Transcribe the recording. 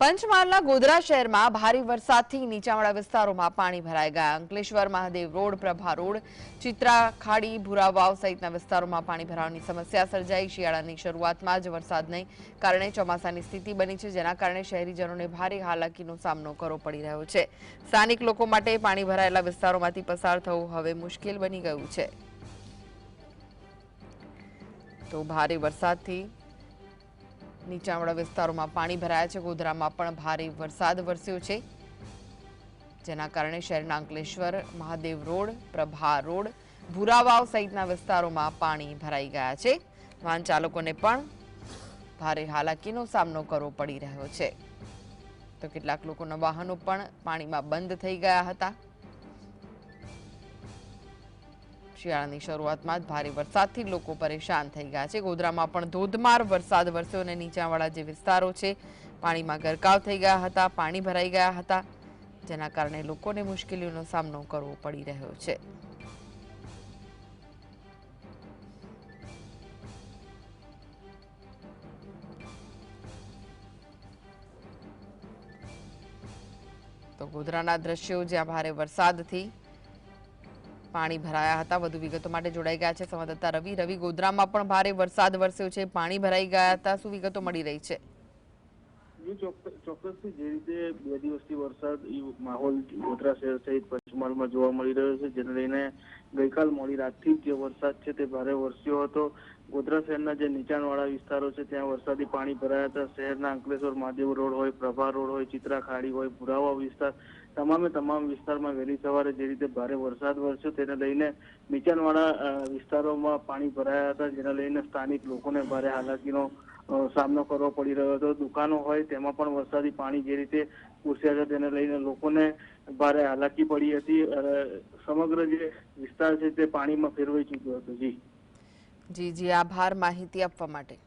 પંચમહાલના ગોધરા શહેરમાં ભારે વરસાદથી નીચાણવાળા વિસ્તારોમાં પાણી ભરાઈ ગયા। અંકલેશ્વર મહાદેવ રોડ, પ્રભા રોડ, ચિત્રા ખાડી, ભૂરાવાવ સહિતના વિસ્તારોમાં પાણી ભરાવાની સમસ્યા સર્જાઈ। શિયાળાની શરૂઆતમાં જ વરસાદને કારણે ચોમાસાની સ્થિતિ બની છે, જેના કારણે શહેરીજનોને ભારે હાલાકીનો સામનો કરવો પડી રહ્યો છે। સ્થાનિક લોકો માટે પાણી ભરાયેલા વિસ્તારોમાંથી પસાર થવું હવે મુશ્કેલ બની ગયું છે। તો ભારે વરસાદથી નીચાણવાળા વિસ્તારોમાં પાણી ભરાયા છે। ગોધરામાં પણ ભારે વરસાદ વરસ્યો છે, જેના કારણે શહેરના અંકલેશ્વર મહાદેવ રોડ, પ્રભા રોડ, ભૂરાવાવ સહિતના વિસ્તારોમાં પાણી ભરાઈ ગયા છે। વાહન ચાલકોને પણ ભારે હાલાકીનો સામનો કરવો પડી રહ્યો છે। તો કેટલાક લોકોના વાહનો પણ પાણીમાં બંધ થઈ ગયા હતા। શિયાળાની શરૂઆતમાં જ ભારે વરસાદથી લોકો પરેશાન થઈ ગયા છે। ગોધરામાં પણ ધોધમાર વરસાદ વરસ્યો અને નીચાણવાળા જે વિસ્તારો છે પાણીમાં ગરકાવ થઈ ગયા હતા, પાણી ભરાઈ ગયા હતા, જેના કારણે લોકોને મુશ્કેલીઓનો સામનો કરવો પડી રહ્યો છે। તો ગોધરાના દ્રશ્યો જ્યાં ભારે વરસાદથી પાણી ભરાયા હતા। વધુ વિગતો માટે જોડાઈ ગયા છે સંવાદદાતા રવિ। રવિ, ગોધરામાં પણ ભારે વરસાદ વરસ્યો છે, પાણી ભરાઈ ગયા હતા, શું વિગતો મળી રહી છે? ચોક્કસથી જે રીતે 2 દિવસથી વરસાદ માહોલ ગોધરા શહેર સહિત પંચમહાલમાં જોવા મળી રહ્યો છે, જેને લઈને ગઈકાલ મોડી રાતથી જે વરસાદ છે તે ભારે વરસ્યો હતો। ગોધરા શહેરના જે નીચાણવાળા વિસ્તારો છે ત્યાં વરસાદી પાણી ભરાયા હતા। શહેરના અંકલેશ્વર મહાદેવ રોડ હોય, પ્રભા રોડ હોય, ચિત્રા ખાડી હોય, ભુરાવા વિસ્તાર, તમામ વિસ્તારમાં વહેલી સવારે જે રીતે ભારે વરસાદ વરસ્યો તેને લઈને નીચાણવાળા વિસ્તારોમાં પાણી ભરાયા હતા, જેને લઈને સ્થાનિક લોકોને ભારે હાલાકીનો સામનો કરવો પડી રહ્યો હતો। દુકાનો હોય તેમાં પણ વરસાદી પાણી જે રીતે ઘૂસ્યા છે તેને લઈને લોકોને ભારે હાલાકી પડી હતી। સમગ્ર જે વિસ્તાર છે તે પાણીમાં ફેરવાઈ ચૂક્યો હતો। જી જી, આભાર માહિતી આપવા માટે।